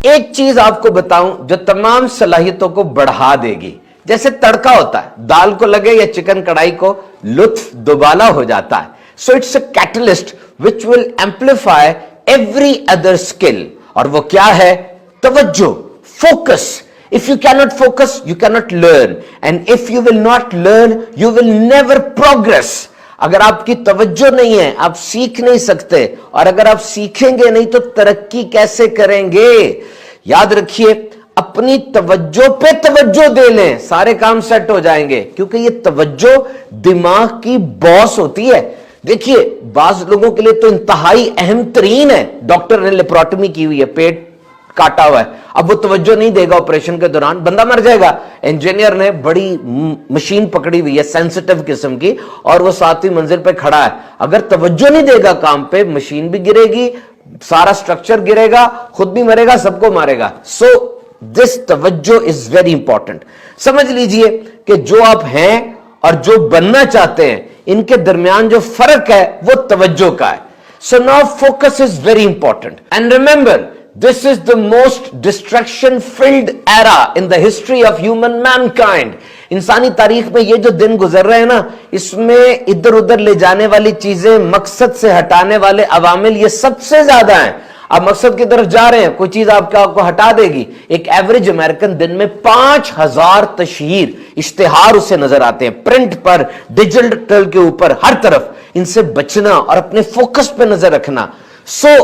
एक चीज आपको बताऊं जो तमाम सलाहियतों को बढ़ा देगी। जैसे तड़का होता है, दाल को लगे या चिकन कढ़ाई को, लुत्फ दुबाला हो जाता है। So it's a catalyst which will amplify every other skill. और वो क्या है? तवज्जो, focus. If you cannot focus, you cannot learn. And if you will not learn, you will never progress. अगर आपकी तवज्जो नहीं है, आप सीख नहीं सकते, और अगर आप सीखेंगे नहीं तो तरक्की कैसे करेंगे? याद रखिए, अपनी तवज्जो पे तवज्जो दे लें, सारे काम सेट हो जाएंगे, क्योंकि ये तवज्जो दिमाग की बॉस होती है। देखिए, बाज लोगों के लिए तो इंतहाई अहम तरीन है। डॉक्टर ने लेप्रोटमी की हुई है, पेट काटा हुआ है, अब वो तवज्जो नहीं देगा ऑपरेशन के दौरान, बंदा मर जाएगा। इंजीनियर ने बड़ी मशीन पकड़ी हुई है सेंसिटिव किस्म की, और वो 7वीं मंजिल पे खड़ा है, अगर तवज्जो नहीं देगा काम पे, मशीन भी गिरेगी, सारा स्ट्रक्चर गिरेगा, खुद भी मरेगा, सबको मारेगा। सो दिस तवज्जो इज वेरी इंपॉर्टेंट। समझ लीजिए कि जो आप हैं और जो बनना चाहते हैं, इनके दरमियान जो फर्क है वो तवज्जो का है। So now focus is very important. And remember, this is the most distraction filled era in the history of human mankind. इंसानी तारीख में ये जो दिन गुजर रहे हैं ना, इसमें इधर उधर ले जाने वाली चीजें, मकसद से हटाने वाले अवामिल, ये सबसे ज्यादा हैं। आप मकसद की तरफ जा रहे हैं, कोई चीज आपको हटा देगी। एक एवरेज अमेरिकन दिन में 5000 तशहीर, इश्तिहार उसे नजर आते हैं, प्रिंट पर, डिजिटल के ऊपर, हर तरफ। इनसे बचना और अपने फोकस पे नजर रखना। सो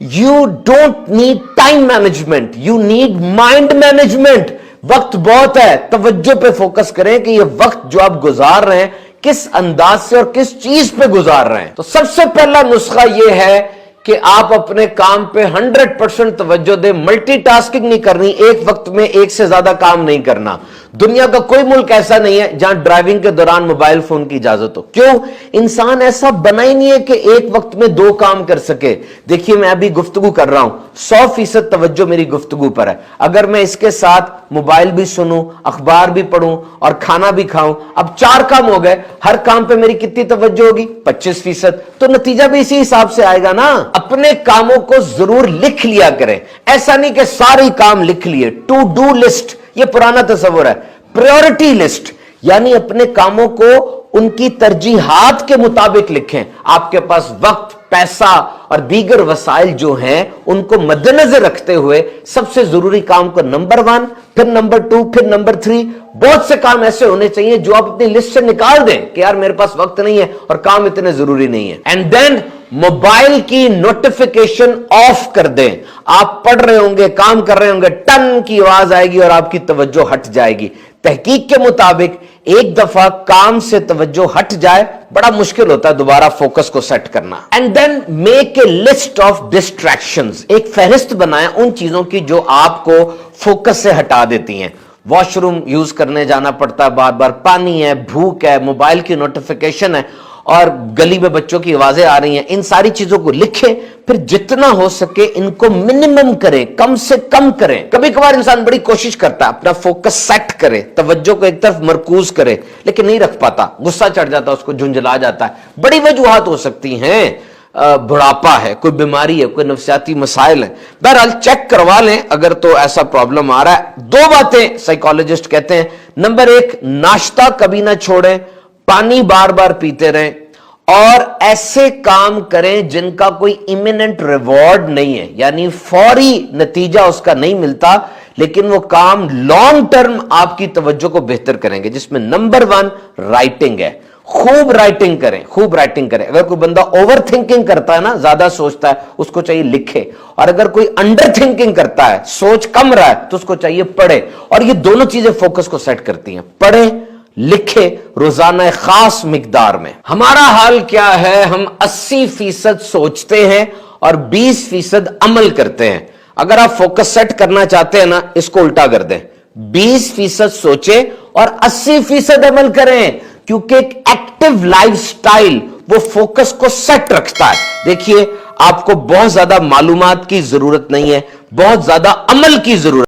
You don't need time management, you need mind management. वक्त बहुत है, तवज्जो पे फोकस करें कि ये वक्त जो आप गुजार रहे हैं किस अंदाज से और किस चीज पे गुजार रहे हैं। तो सबसे पहला नुस्खा ये है कि आप अपने काम पे 100% तवज्जो दें। मल्टीटास्किंग नहीं करनी, एक वक्त में एक से ज्यादा काम नहीं करना। दुनिया का कोई मुल्क ऐसा नहीं है जहां ड्राइविंग के दौरान मोबाइल फोन की इजाजत हो। क्यों? इंसान ऐसा बना ही नहीं है कि एक वक्त में 2 काम कर सके। देखिए, मैं अभी गुफ्तगू कर रहा हूं, 100% तवज्जो मेरी गुफ्तगू पर है। अगर मैं इसके साथ मोबाइल भी सुनूं, अखबार भी पढ़ूं और खाना भी खाऊं, अब 4 काम हो गए। हर काम पे मेरी कितनी तवज्जो होगी? 25%। तो नतीजा भी इसी हिसाब से आएगा ना। अपने कामों को जरूर लिख लिया करें। ऐसा नहीं कि सारे काम लिख लिए। टू डू लिस्ट, ये पुराना तस्वुर है। प्रायोरिटी लिस्ट, यानी अपने कामों को उनकी तरजीहात के मुताबिक लिखें। आपके पास वक्त, पैसा और दीगर वसाइल जो हैं, उनको मद्देनजर रखते हुए सबसे जरूरी काम को नंबर 1, फिर नंबर 2, फिर नंबर 3। बहुत से काम ऐसे होने चाहिए जो आप अपनी लिस्ट से निकाल दें कि यार मेरे पास वक्त नहीं है और काम इतने जरूरी नहीं है। एंड देन मोबाइल की नोटिफिकेशन ऑफ कर दें। आप पढ़ रहे होंगे, काम कर रहे होंगे, टन की आवाज आएगी और आपकी तवज्जो हट जाएगी। तहकीक के मुताबिक एक दफा काम से तवज्जो हट जाए, बड़ा मुश्किल होता है दोबारा फोकस को सेट करना। And then make a list of distractions. एक फहरिस्त बनाएं उन चीजों की जो आपको फोकस से हटा देती हैं। वॉशरूम यूज करने जाना पड़ता है बार बार, पानी है, भूख है, मोबाइल की नोटिफिकेशन है, और गली में बच्चों की आवाजें आ रही हैं। इन सारी चीजों को लिखें, फिर जितना हो सके इनको मिनिमम करें, कम से कम करें। कभी कभार इंसान बड़ी कोशिश करता है अपना फोकस सेट करे, तवज्जो को एक तरफ मरकूज करे, लेकिन नहीं रख पाता, गुस्सा चढ़ जाता है, उसको झुंझला जाता है। बड़ी वजूहात हो सकती हैं, बुढ़ापा है, कोई बीमारी है, कोई नफसियाती मसाइल है। बहरहाल चेक करवा लें अगर तो ऐसा प्रॉब्लम आ रहा है। 2 बातें साइकोलॉजिस्ट कहते हैं। नंबर 1, नाश्ता कभी ना छोड़ें, पानी बार बार पीते रहें, और ऐसे काम करें जिनका कोई इमिनेंट रिवॉर्ड नहीं है, यानी फौरी नतीजा उसका नहीं मिलता, लेकिन वो काम लॉन्ग टर्म आपकी तवज्जो को बेहतर करेंगे। जिसमें नंबर 1 राइटिंग है। खूब राइटिंग करें, खूब राइटिंग करें। अगर कोई बंदा ओवर थिंकिंग करता है ना, ज्यादा सोचता है, उसको चाहिए लिखे। और अगर कोई अंडर थिंकिंग करता है, सोच कम रहा है, तो उसको चाहिए पढ़े। और ये दोनों चीजें फोकस को सेट करती हैं। पढ़े, लिखे, रोजाना खास मिकदार में। हमारा हाल क्या है? हम 80% सोचते हैं और 20% अमल करते हैं। अगर आप फोकस सेट करना चाहते हैं ना, इसको उल्टा कर दें, 20% सोचे और 80% अमल करें, क्योंकि एक एक्टिव लाइफस्टाइल वो फोकस को सेट रखता है। देखिए, आपको बहुत ज्यादा मालूमात की जरूरत नहीं है, बहुत ज्यादा अमल की जरूरत